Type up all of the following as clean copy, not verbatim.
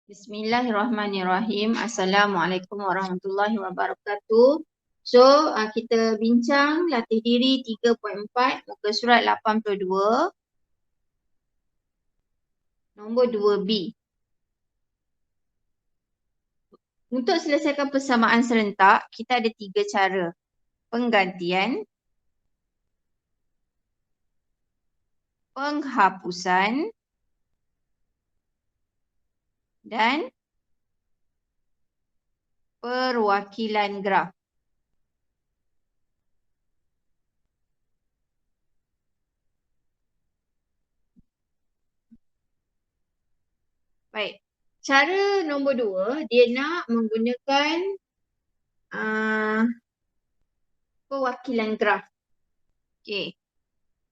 Bismillahirrahmanirrahim. Assalamualaikum warahmatullahi wabarakatuh. So, kita bincang latih diri 3.4 muka surat 82 nombor 2B. Untuk selesaikan persamaan serentak, kita ada 3 cara. Penggantian, penghapusan dan perwakilan graf. Baik. Cara nombor 2, dia nak menggunakan perwakilan graf. Okey.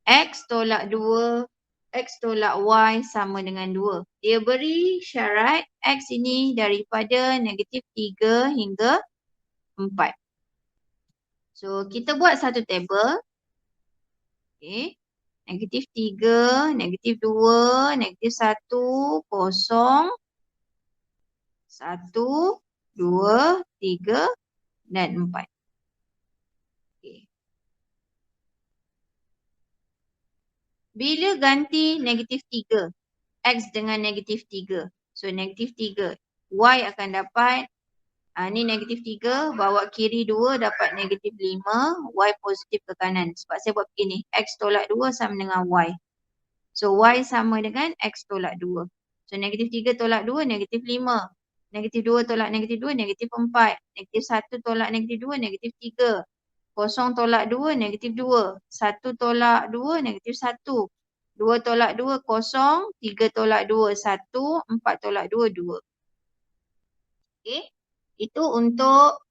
X tolak 2, X tolak Y sama dengan 2. Dia beri syarat X ini daripada negatif 3 hingga 4. So, kita buat satu tabel. Okay. Negatif 3, negatif 2, negatif 1, kosong, 1, 2, 3 dan 4. Okay. Bila ganti negatif 3, X dengan negatif 3. So, negatif 3. Y akan dapat, ni negatif 3, bawa kiri 2 dapat negatif 5, Y positif ke kanan. Sebab saya buat begini, X tolak 2 sama dengan Y. So, Y sama dengan X tolak 2. So, negatif 3 tolak 2, negatif 5. Negatif 2 tolak negatif 2, negatif 4. Negatif 1 tolak negatif 2, negatif 3. Kosong tolak 2, negatif 2. 1 tolak 2, negatif 1. 2 tolak 2, kosong. 3 tolak 2, 1. 4 tolak 2, 2. Okay. Itu untuk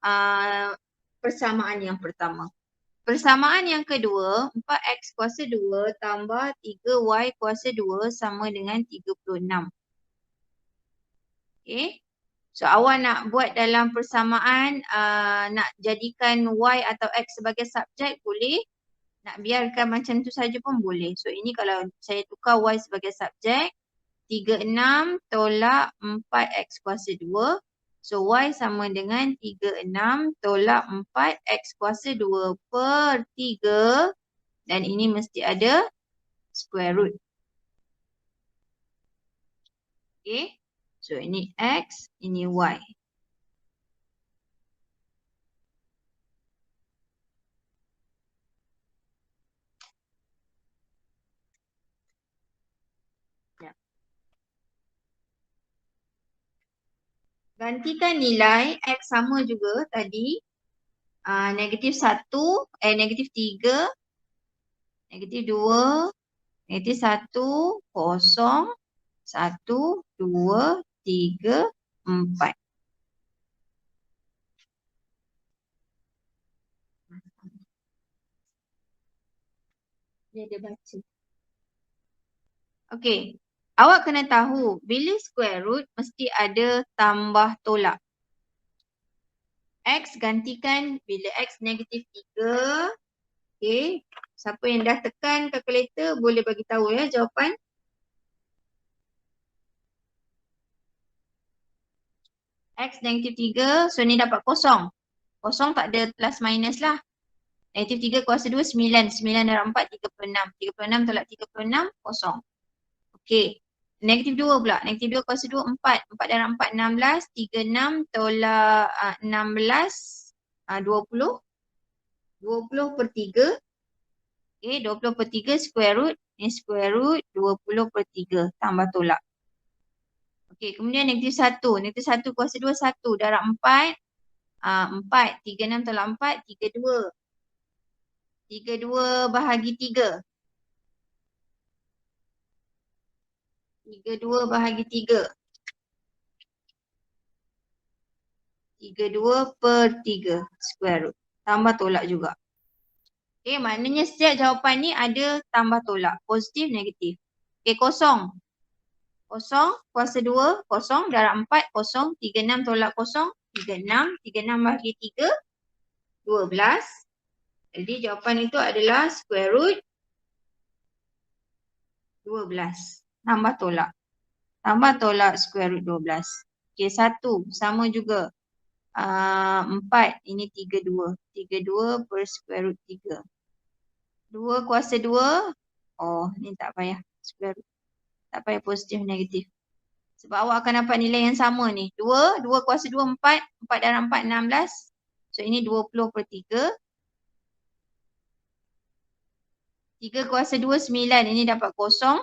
persamaan yang pertama. Persamaan yang kedua, 4x kuasa 2 tambah 3y kuasa 2 sama dengan 36. Okay. So, awak nak buat dalam persamaan, nak jadikan y atau x sebagai subjek boleh. Nak biarkan macam tu saja pun boleh. So, ini kalau saya tukar y sebagai subjek, 36 tolak 4x kuasa 2. So, y sama dengan 36 tolak 4x kuasa 2 per 3. Dan ini mesti ada square root. Okay. So, ini x, ini y. Gantikan nilai x sama juga tadi. Negatif 1, negatif 3, negatif 2, negatif 1, kosong, 1, 2, 3, 4. Dia baca. Okey. Awak kena tahu, bila square root mesti ada tambah tolak. X gantikan bila X negatif 3. Okey. Siapa yang dah tekan kalkulator boleh bagi tahu ya jawapan. X negatif 3, so ni dapat kosong. Kosong tak ada plus minus lah. Negatif 3 kuasa 2, 9. 9 darab 4, 36. 36 tolak 36, kosong. Okey. Negatif 2 pula. Negatif 2 kuasa 2, 4. 4 darab 4, 16. 36 tolak 16, 20. 20 per 3. Okey, 20 per 3 square root. Ni square root 20 per 3. Tambah tolak. Okey, kemudian negatif 1. Negatif 1 kuasa 2, 1 darab 4. 4. 36 tolak 4, 32. 32 bahagi 3. 32 bahagi 3. 32 per 3 square root. Tambah tolak juga. Okay, maknanya setiap jawapan ni ada tambah tolak. Positif, negatif. Okay, kosong. Kosong, kuasa 2, kosong, darab 4, kosong. 36 tolak kosong, 36. 36 bahagi 3, 12. Jadi jawapan itu adalah square root 12. Tambah tolak. Tambah tolak square root 12. Okay, 1 sama juga. 4 ini 32. 32 per square root 3. 2 kuasa 2. Oh, ni tak payah square root. Tak payah positif negatif. Sebab awak akan dapat nilai yang sama ni. 2 kuasa 2 4. 4 darab 4 16. So ini 20 per 3. 3 kuasa 2 9. Ini dapat kosong.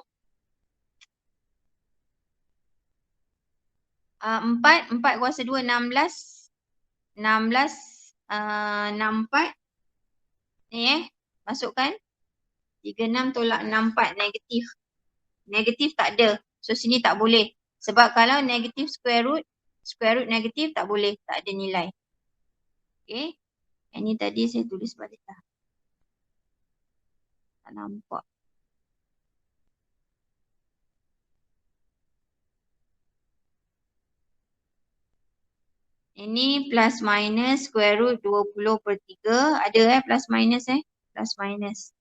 4 kuasa 2 16. 16 64. Ni masukkan. 36 tolak 64 negatif. Negatif tak ada. So sini tak boleh. Sebab kalau negatif square root negatif tak boleh. Tak ada nilai. Okay. Yang ni tadi saya tulis balik lah. Tak nampak. Ini plus minus square root 20 per 3. Ada plus minus Plus minus.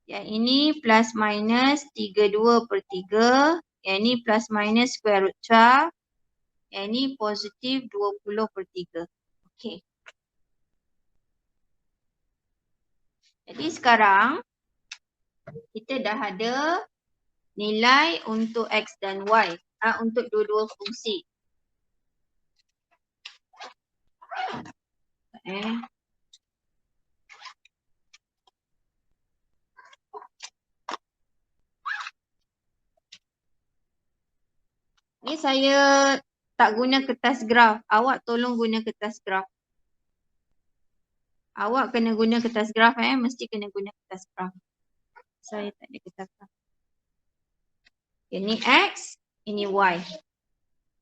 Yang ini plus minus 32 per 3. Yang ini plus minus square root 12. Yang ini positif 20 per 3. Okay. Jadi sekarang kita dah ada nilai untuk X dan Y. Untuk dua-dua fungsi. Ni saya tak guna kertas graf. Awak tolong guna kertas graf. Awak kena guna kertas graf mesti kena guna kertas graf. Saya tak ada kertas graf. Ini X, ini Y.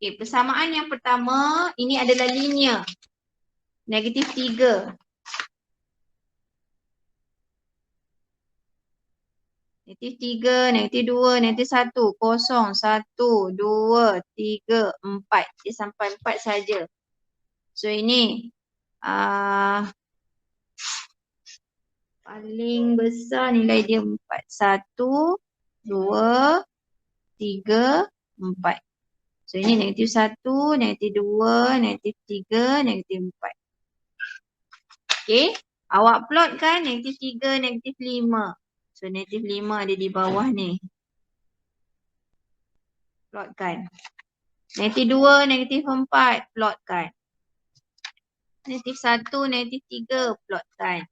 Okay, persamaan yang pertama, ini adalah linear. Negatif 3. Negatif 3, negatif 2, negatif 1. Kosong, 1, 2, 3, 4. Dia sampai 4 saja. So ini paling besar nilai dia 4. 1, 2, 3, 4. So ini negatif 1, negatif 2, negatif 3, negatif 4. Okay. Awak plot kan negatif 3, negatif 5. So negatif 5 ada di bawah ni. Plotkan. Negatif 2, negatif 4. Plotkan. Negatif 1, negatif 3. Plotkan.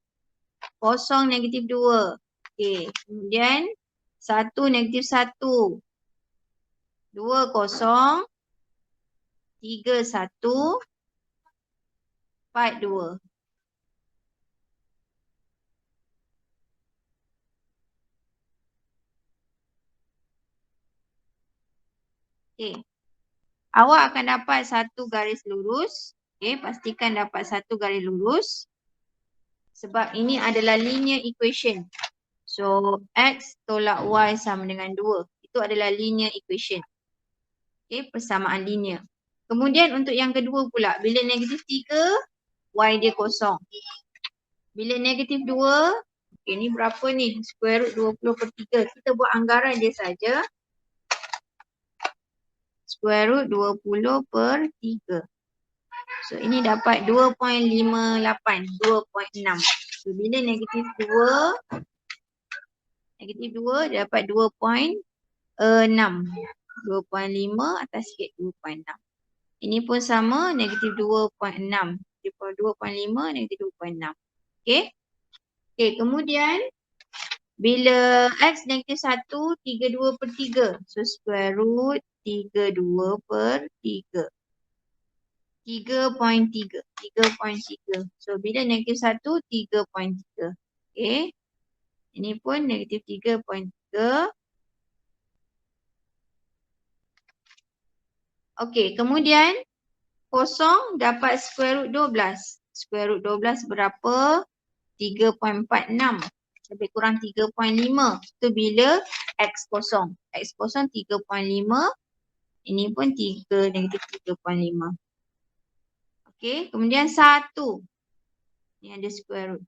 Kosong negatif 2. Okay. Kemudian 1, negatif 1. 2 kosong. 3 1. 4 2. Okay. Awak akan dapat satu garis lurus. Okay. Pastikan dapat satu garis lurus. Sebab ini adalah linear equation. So, X tolak Y sama dengan 2. Itu adalah linear equation. Okay. Persamaan linear. Kemudian untuk yang kedua pula. Bila negatif 3, Y dia kosong. Bila negatif 2, okay, ni berapa ni? Square root 20 per 3. Kita buat anggaran dia saja. Square root 20 per 3. So ini dapat 2.58, 2.6. So bila negatif 2, dia dapat 2.6. 2.5 atas sikit 2.6. Ini pun sama, negatif 2.6. 2.5, negatif 2.6. Okay. Okay, kemudian bila X negatif 1, 32 per 3. So square root 32 per 3. 3.3. 3.3. So bila negatif 1, 3.3. Okay. Ini pun negatif 3.3. Okay. Kemudian kosong dapat square root 12. Square root 12 berapa? 3.46. Lebih kurang 3.5. Itu bila X kosong. X kosong 3.5. Ini pun 3, negatif 3.5. Okay, kemudian 1. Ni ada square root.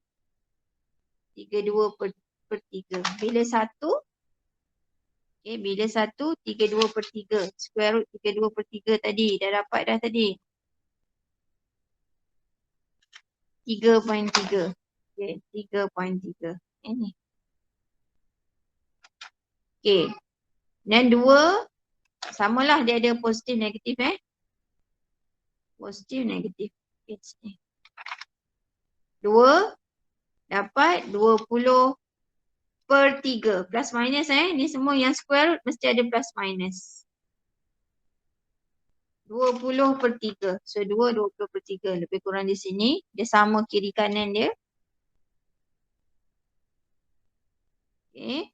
32 per 3. Bila 1, Okay, bila 1, 32/3. Square root 32/3 tadi. Dah dapat dah tadi. 3.3. Okay, 3.3. Ini. Okay. Dan 2, samalah dia ada positif negatif Positif negatif. Okay, sini. 2 dapat 20/3. Plus minus ni semua yang square root mesti ada plus minus. 20/3. So 2, 20/3. Lebih kurang di sini. Dia sama kiri kanan dia. Okay.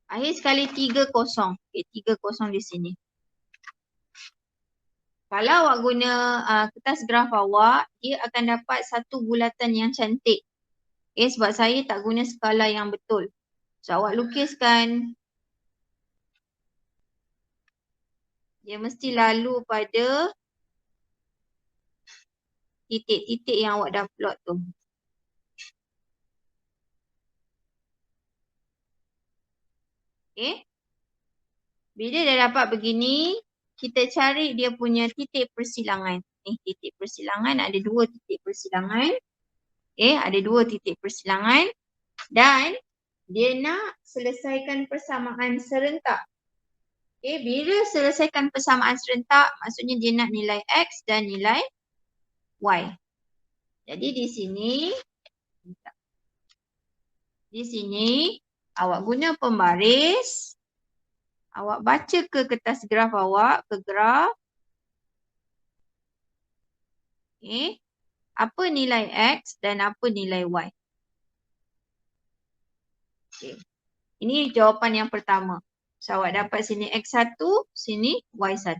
Akhir sekali 3 kosong. Okay, 3 kosong di sini. Kalau awak guna kertas graf awak, dia akan dapat satu bulatan yang cantik. Okay, sebab saya tak guna skala yang betul. So awak lukiskan. Dia mesti lalu pada titik-titik yang awak dah plot tu. Okay. Bila dah dapat begini, kita cari dia punya titik persilangan. Titik persilangan, ada 2 titik persilangan. Okay, ada 2 titik persilangan. Dan dia nak selesaikan persamaan serentak. Okay, bila selesaikan persamaan serentak, maksudnya dia nak nilai X dan nilai Y. Jadi di sini awak guna pembaris. Awak baca ke kertas graf awak, ke graf. Okay. Apa nilai X dan apa nilai Y. Okay. Ini jawapan yang pertama. So awak dapat sini X1, sini Y1.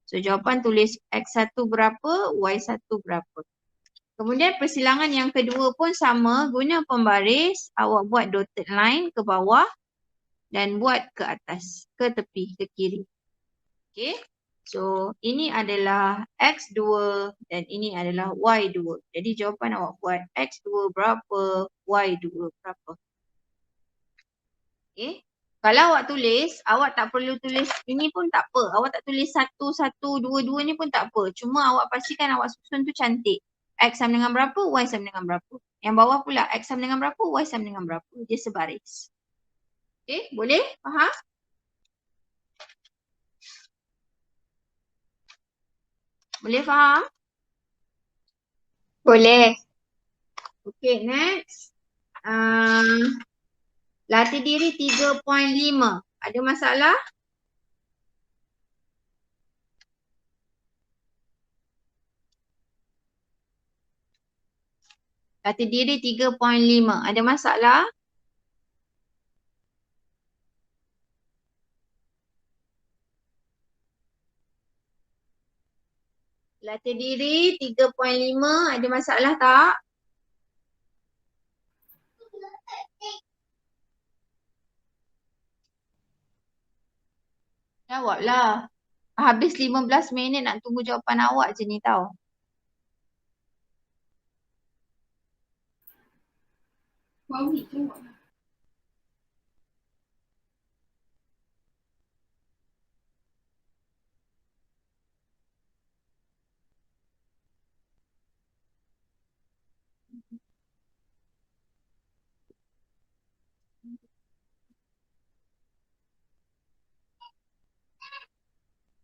So jawapan tulis X1 berapa, Y1 berapa. Kemudian persilangan yang kedua pun sama, guna pembaris, awak buat dotted line ke bawah dan buat ke atas, ke tepi, ke kiri. Okay. So ini adalah X2 dan ini adalah Y2. Jadi jawapan awak buat X2 berapa, Y2 berapa. Okay. Kalau awak tulis, awak tak perlu tulis ini pun tak apa. Awak tak tulis 1, 1, 2, 2 ni pun tak apa. Cuma awak pastikan awak susun tu cantik. X sama dengan berapa, Y sama dengan berapa. Yang bawah pula X sama dengan berapa, Y sama dengan berapa. Dia sebaris. Okay, boleh? Faham? Boleh faham? Boleh. Okay, next. Latih diri 3.5. Ada masalah? Latih diri 3.5. Ada masalah? Latih diri 3.5. Ada masalah tak? Jawablah. Habis 15 minit nak tunggu jawapan awak je ni tau.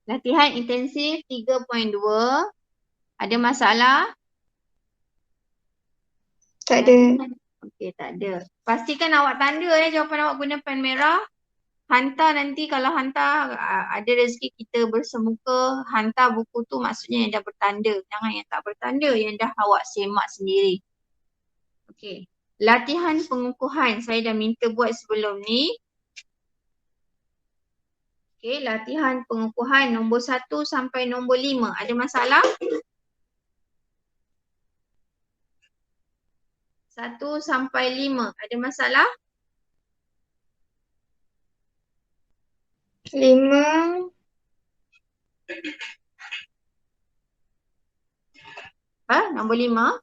Latihan intensif 3.2. Ada masalah? Tak ada. Okey, tak ada. Pastikan awak tanda jawapan awak guna pen merah. Hantar nanti, kalau hantar ada rezeki kita bersemuka, hantar buku tu maksudnya yang dah bertanda. Jangan yang tak bertanda, yang dah awak semak sendiri. Okey. Latihan pengukuhan saya dah minta buat sebelum ni. Okey, latihan pengukuhan nombor 1 sampai nombor 5. Ada masalah? 1 sampai 5. Ada masalah? 5. Nombor 5.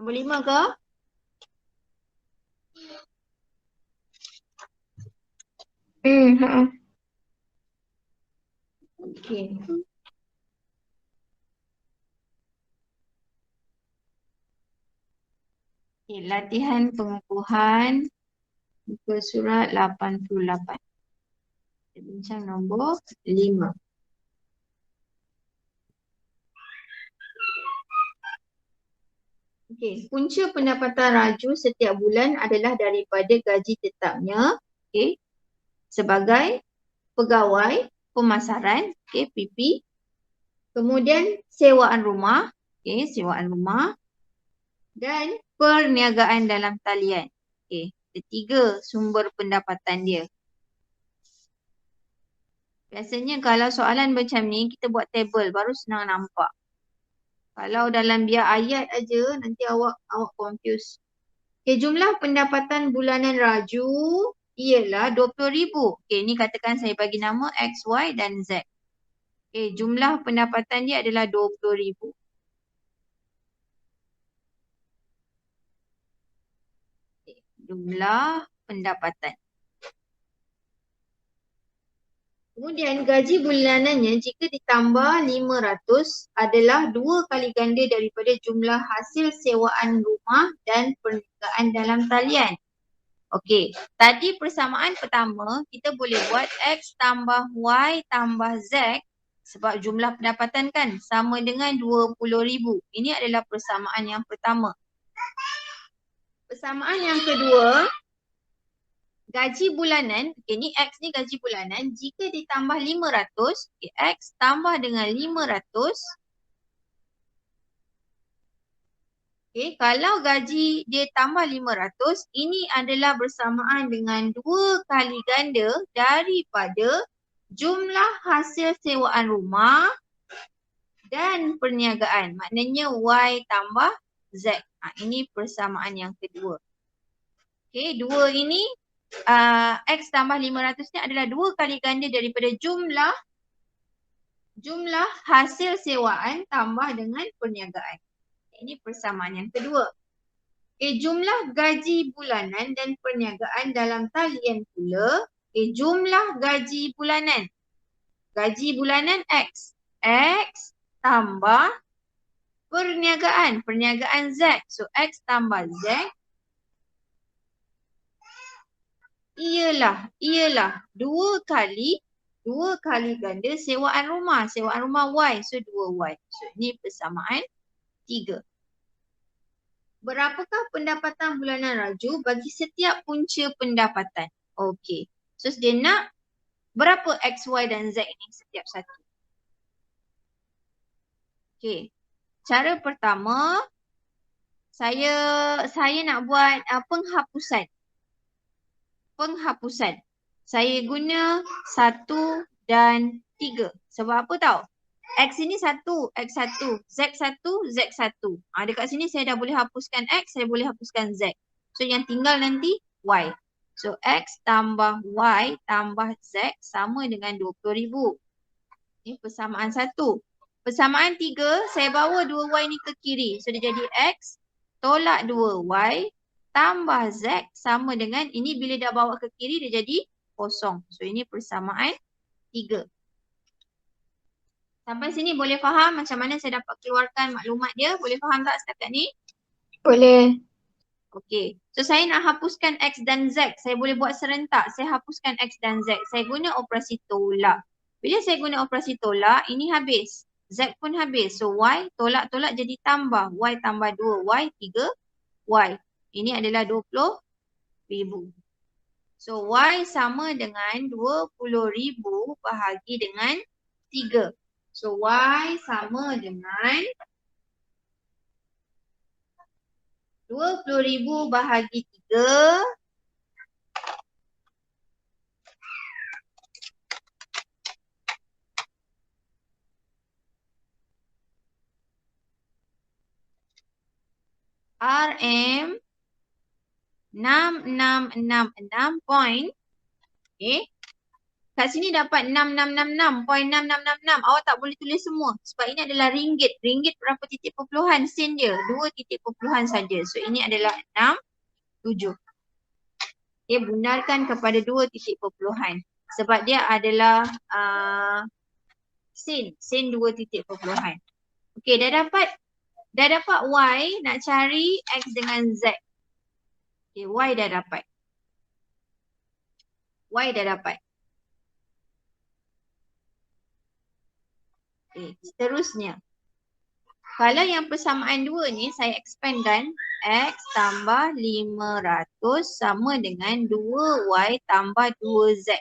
Nombor 5 ke? Okey. Okay, latihan pengukuhan muka surat 88. Kita bincang nombor 5. Okey, punca pendapatan raju setiap bulan adalah daripada gaji tetapnya, okey, sebagai pegawai pemasaran, okey, PP. Kemudian sewaan rumah, okey, sewaan rumah dan perniagaan dalam talian. Okey, ketiga sumber pendapatan dia. Biasanya kalau soalan macam ni kita buat table baru senang nampak. Kalau dalam biar ayat aja nanti awak confuse. Okay, jumlah pendapatan bulanan raju ialah 20,000. Okay, ni katakan saya bagi nama X, Y dan Z. Okay, jumlah pendapatan dia adalah 20,000. Okay, jumlah pendapatan. Kemudian gaji bulanannya jika ditambah 500 adalah 2 kali ganda daripada jumlah hasil sewaan rumah dan perniagaan dalam talian. Okey, tadi persamaan pertama kita boleh buat X tambah Y tambah Z sebab jumlah pendapatan kan sama dengan 20,000. Ini adalah persamaan yang pertama. Persamaan yang kedua, gaji bulanan, okay, ni X ni gaji bulanan, jika ditambah 500, okay, X tambah dengan 500. Okay, kalau gaji dia tambah 500, ini adalah bersamaan dengan 2 kali ganda daripada jumlah hasil sewaan rumah dan perniagaan. Maknanya Y tambah Z. Ini persamaan yang kedua. Okay, dua ini X tambah 500 ni adalah 2 kali ganda daripada jumlah hasil sewaan tambah dengan perniagaan. Ini persamaan yang kedua. Okay, jumlah gaji bulanan dan perniagaan dalam talian pula. Okay, jumlah gaji bulanan. Gaji bulanan X. X tambah perniagaan. Perniagaan Z. So X tambah Z ialah 2 kali ganda sewaan rumah. Sewaan rumah Y. So 2Y. So ini persamaan 3. Berapakah pendapatan bulanan raju bagi setiap punca pendapatan? Okey. So dia nak berapa X, Y dan Z ini setiap satu. Okey. Cara pertama, saya nak buat penghapusan. Saya guna 1 dan 3. Sebab apa tahu? X ini 1, X1, Z1, Z1. Dekat sini saya dah boleh hapuskan X, saya boleh hapuskan Z. So yang tinggal nanti Y. So X tambah Y tambah Z sama dengan 20,000. Ini persamaan 1. Persamaan 3, saya bawa 2Y ni ke kiri. So dia jadi X tolak 2Y tambah Z sama dengan, ini bila dah bawa ke kiri dia jadi kosong. So ini persamaan 3. Sampai sini boleh faham macam mana saya dapat keluarkan maklumat dia? Boleh faham tak setakat ni? Boleh. Okey. So saya nak hapuskan X dan Z. Saya boleh buat serentak. Saya hapuskan X dan Z. Saya guna operasi tolak. Bila saya guna operasi tolak, ini habis. Z pun habis. So Y tolak-tolak jadi tambah. Y tambah 2Y, 3Y. Ini adalah 20,000. So Y sama dengan 20,000 bahagi dengan 3. So Y sama dengan 20,000 bahagi 3. RM 6666 point. Okay. Kat sini dapat 6666.6666. Awak tak boleh tulis semua. Sebab ini adalah ringgit. Ringgit berapa titik perpuluhan? Sen dia. 2 titik perpuluhan saja. So ini adalah 67. Okay, bundarkan kepada 2 titik perpuluhan. Sebab dia adalah sen. Sen 2 titik perpuluhan. Okay, dah dapat Y. Nak cari X dengan Z. Okay, Y dah dapat. Y dah dapat. Okay, seterusnya. Kalau yang persamaan 2 ni saya expandkan. X tambah 500 sama dengan 2Y tambah 2Z.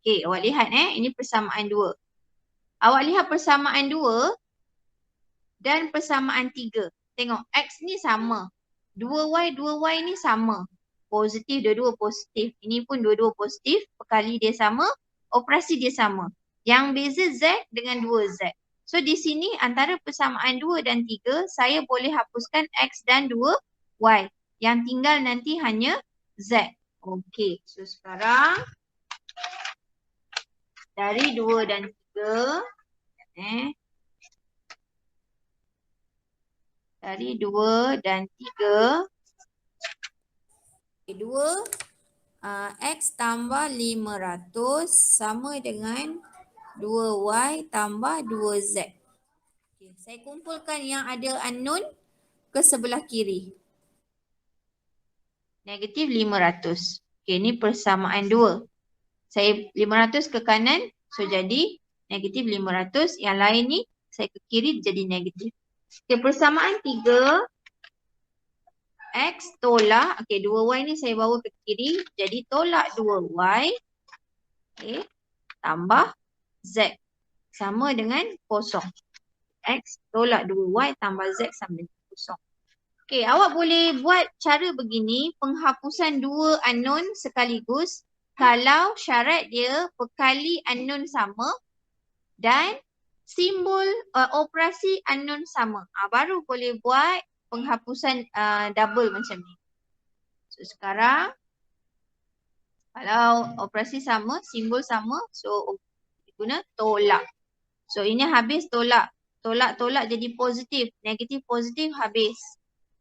Okay, awak lihat ini persamaan 2. Awak lihat persamaan 2 dan persamaan 3. Tengok X ni sama. 2Y ni sama. Positif, dua-dua positif. Ini pun dua-dua positif. Perkali dia sama, operasi dia sama. Yang beza Z dengan 2Z. So di sini antara persamaan 2 dan 3, saya boleh hapuskan X dan 2Y. Yang tinggal nanti hanya Z. Okey, so sekarang dari 2 dan 3, dari 2 dan 3, 2 X tambah 500 sama dengan 2Y tambah 2Z. Okay, saya kumpulkan yang ada unknown ke sebelah kiri. Negatif 500. Okay, ini persamaan 2. Saya 500 ke kanan, so jadi negatif 500. Yang lain ni saya ke kiri jadi negatif. Okay, persamaan 3. X tolak, okay 2Y ni saya bawa ke kiri, jadi tolak 2Y, okay, tambah Z sama dengan kosong. X tolak 2Y tambah Z sama dengan kosong. Okay, awak boleh buat cara begini, penghapusan 2 unknown sekaligus kalau syarat dia perkali unknown sama dan simbol operasi unknown sama. Baru boleh buat penghapusan double macam ni. So sekarang kalau operasi sama, simbol sama, so guna tolak. So ini habis tolak. Tolak jadi positif. Negatif positif habis.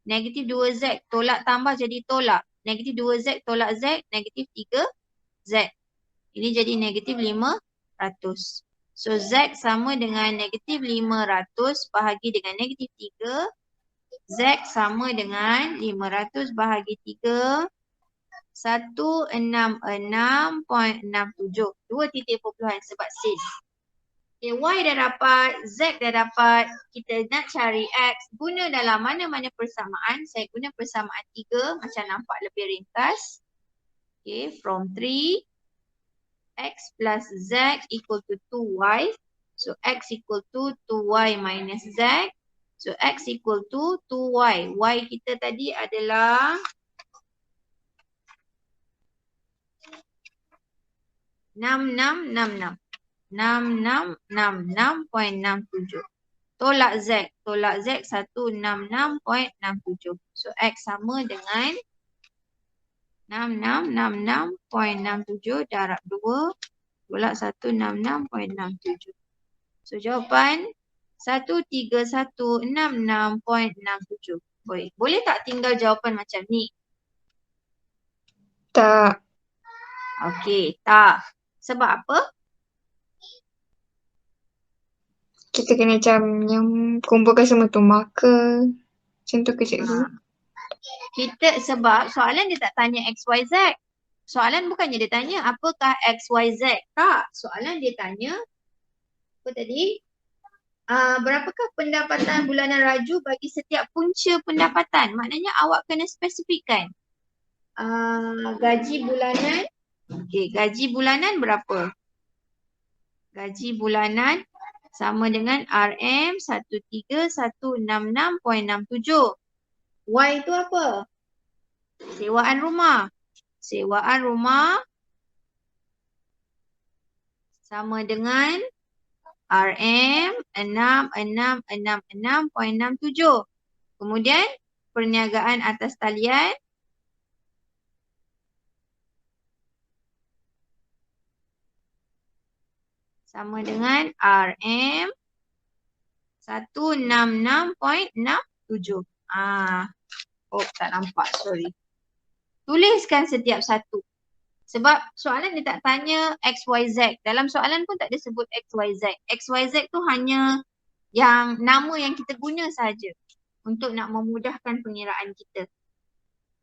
Negatif 2Z tolak tambah jadi tolak. Negatif 2Z tolak Z, negatif 3Z. Ini jadi negatif 500. So Z sama dengan negatif 500 bahagi dengan negatif 3. Z sama dengan 500 bahagi 3. 166.67. 2 titik perpuluhan sebab sin. Okay, Y dah dapat, Z dah dapat. Kita nak cari X. Guna dalam mana-mana persamaan. Saya guna persamaan 3 macam nampak lebih ringkas. Okay, from 3. X plus Z equal to 2Y. So X equal to 2Y minus Z. So X equal to 2Y. Y kita tadi adalah 6666. 6666.67. Tolak Z. Tolak Z 166.67. So X sama dengan 6666.67 darab 2 tolak 166.67. So jawapan 13166.67. Boleh tak tinggal jawapan macam ni? Tak. Okey, tak. Sebab apa? Kita kena macam yang kumpulkan semua tu marker. Macam tu ke cikgu? Kita sebab soalan dia tak tanya X, Y, Z. Soalan bukannya dia tanya apakah X, Y, Z. Tak. Soalan dia tanya apa tadi? Berapakah pendapatan bulanan raju bagi setiap punca pendapatan? Maknanya awak kena spesifikkan. Gaji bulanan. Okey, gaji bulanan berapa? Gaji bulanan sama dengan RM 13166.67. Y itu apa? Sewaan rumah. Sewaan rumah sama dengan RM 6666.67. Kemudian perniagaan atas talian . . sama dengan RM 166.67. Oh, tak nampak, sorry. Tuliskan setiap satu. Sebab soalan dia tak tanya XYZ. Dalam soalan pun tak ada sebut XYZ. XYZ tu hanya yang nama yang kita guna saja untuk nak memudahkan pengiraan kita.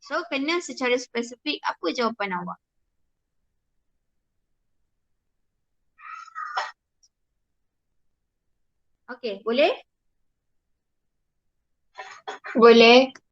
So, kena secara spesifik apa jawapan awak. Okey, boleh? Boleh.